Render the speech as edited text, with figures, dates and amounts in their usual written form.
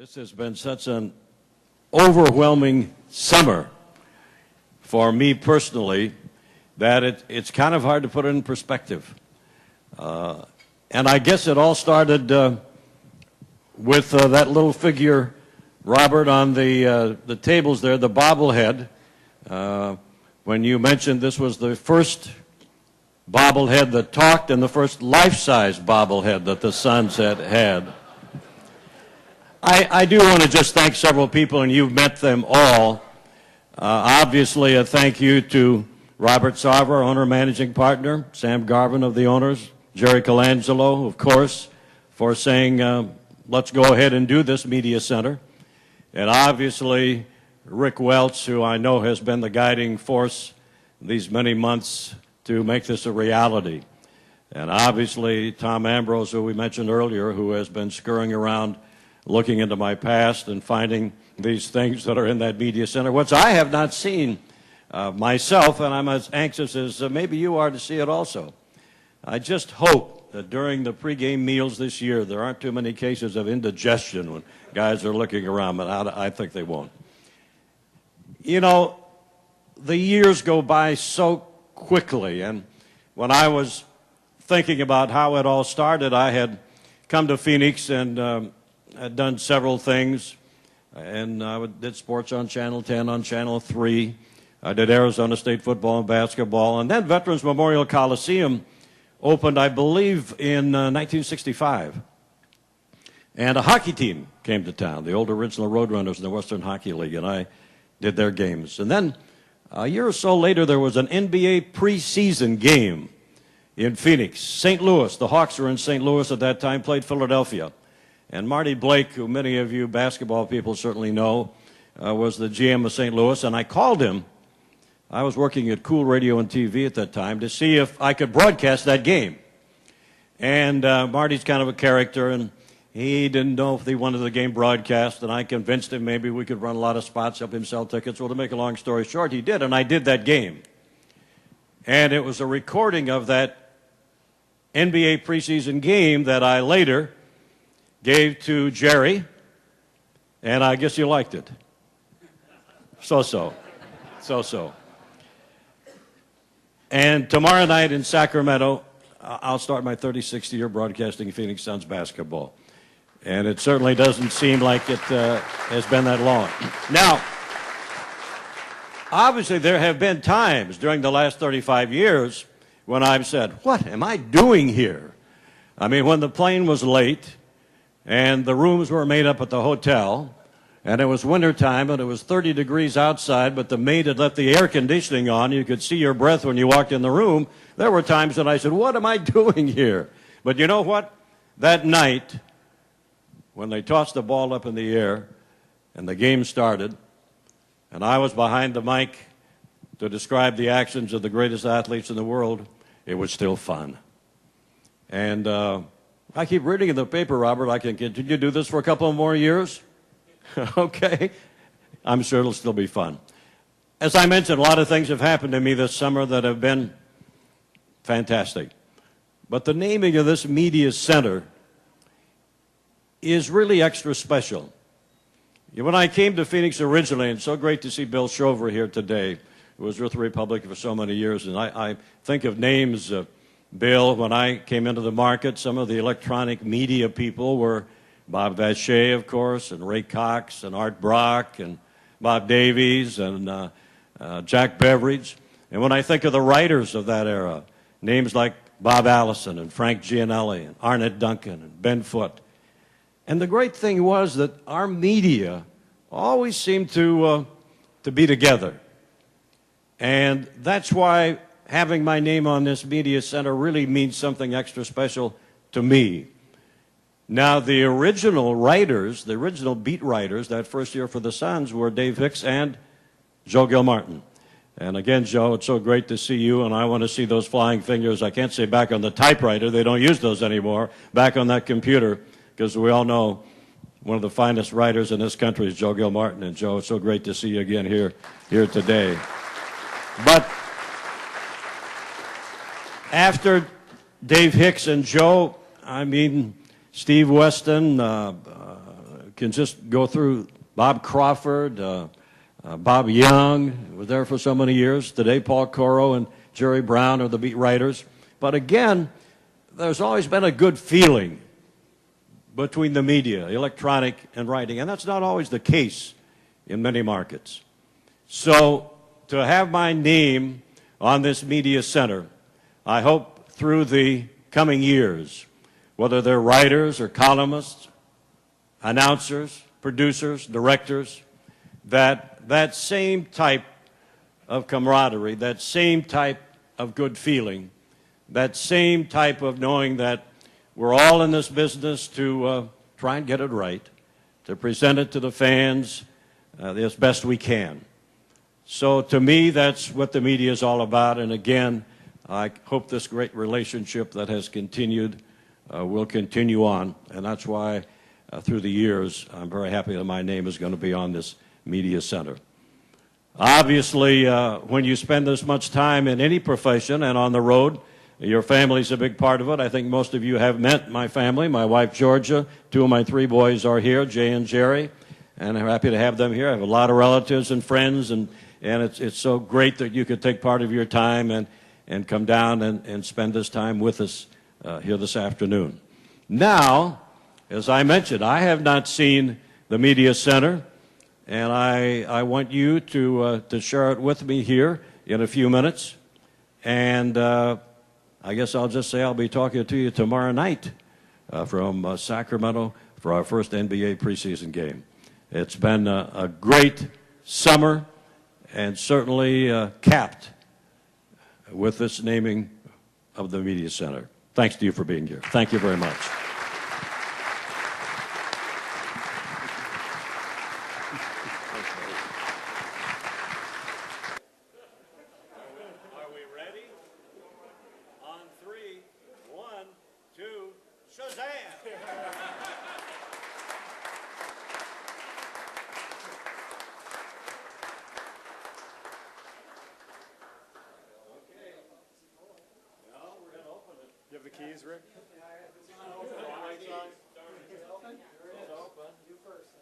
This has been such an overwhelming summer for me personally that it's kind of hard to put it in perspective. And I guess it all started with that little figure, Robert, on the tables there, the bobblehead. When you mentioned this was the first bobblehead that talked and the first life-size bobblehead that the Suns had. I do want to just thank several people, and you've met them all. Obviously, a thank you to Robert Sarver, owner-managing partner, Sam Garvin of the owners, Jerry Colangelo, of course, for saying, let's go ahead and do this media center. And obviously, Rick Welch, who I know has been the guiding force these many months to make this a reality. And obviously, Tom Ambrose, who we mentioned earlier, who has been scurrying around looking into my past and finding these things that are in that media center, which I have not seen myself, and I'm as anxious as maybe you are to see it also. I just hope that during the pregame meals this year, there aren't too many cases of indigestion when guys are looking around, but I think they won't. You know, the years go by so quickly, and when I was thinking about how it all started, I had come to Phoenix and I'd done several things, and I did sports on Channel 10, on Channel 3. I did Arizona State football and basketball, and then Veterans Memorial Coliseum opened, I believe, in 1965. And a hockey team came to town, the old original Roadrunners in the Western Hockey League, and I did their games. And then a year or so later, there was an NBA preseason game in Phoenix. St. Louis, the Hawks were in St. Louis at that time, played Philadelphia. And Marty Blake, who many of you basketball people certainly know, was the GM of St. Louis. And I called him. I was working at Cool Radio and TV at that time to see if I could broadcast that game. And Marty's kind of a character, and he didn't know if he wanted the game broadcast. And I convinced him maybe we could run a lot of spots, help him sell tickets. Well, to make a long story short, he did, and I did that game. And it was a recording of that NBA preseason game that I later gave to Jerry, and I guess you liked it. So-so. And tomorrow night in Sacramento, I'll start my 36th year broadcasting Phoenix Suns basketball. And it certainly doesn't seem like it has been that long. Now, obviously there have been times during the last 35 years when I've said, what am I doing here? I mean, when the plane was late, and the rooms were made up at the hotel, and it was wintertime, and it was 30 degrees outside, but the maid had left the air conditioning on. You could see your breath when you walked in the room. There were times that I said, what am I doing here? But you know what? That night, when they tossed the ball up in the air, and the game started, and I was behind the mic to describe the actions of the greatest athletes in the world, it was still fun. And I keep reading in the paper, Robert, I can continue to do this for a couple more years. Okay. I'm sure it'll still be fun. As I mentioned, a lot of things have happened to me this summer that have been fantastic. But the naming of this media center is really extra special. When I came to Phoenix originally, and it's so great to see Bill Shover here today, who was with the Republic for so many years, and I think of names Bill, when I came into the market, some of the electronic media people were Bob Vache, of course, and Ray Cox, and Art Brock, and Bob Davies, and Jack Beveridge. And when I think of the writers of that era, names like Bob Allison, and Frank Gianelli, and Arnett Duncan, and Ben Foote. And the great thing was that our media always seemed to be together. And that's why having my name on this media center really means something extra special to me. Now, the original writers, the original beat writers that first year for the Suns were Dave Hicks and Joe Gilmartin. And again, Joe, it's so great to see you, and I want to see those flying fingers. I can't say back on the typewriter. They don't use those anymore. Back on that computer, because we all know one of the finest writers in this country is Joe Gilmartin. And Joe, it's so great to see you again here today. But after Dave Hicks and Joe, I mean, Steve Weston, can just go through Bob Crawford, Bob Young was there for so many years. Today, Paul Coro and Jerry Brown are the beat writers. But again, there's always been a good feeling between the media, electronic and writing, and that's not always the case in many markets. So to have my name on this media center, I hope through the coming years, whether they're writers or columnists, announcers, producers, directors, that same type of camaraderie, that same type of good feeling, that same type of knowing that we're all in this business to try and get it right, to present it to the fans as best we can. So to me, that's what the media is all about. And again, I hope this great relationship that has continued will continue on. And that's why through the years, I'm very happy that my name is going to be on this media center. Obviously, when you spend this much time in any profession and on the road, your family's a big part of it. I think most of you have met my family. My wife, Georgia, 2 of my 3 boys are here, Jay and Jerry, and I'm happy to have them here. I have a lot of relatives and friends, and it's so great that you could take part of your time and come down and spend this time with us here this afternoon. Now, as I mentioned, I have not seen the media center, and I want you to share it with me here in a few minutes. And I guess I'll just say I'll be talking to you tomorrow night from Sacramento for our first NBA preseason game. It's been a great summer and certainly capped with this naming of the Media Center. Thanks to you for being here. Thank you very much. You have the keys, Rick? You first.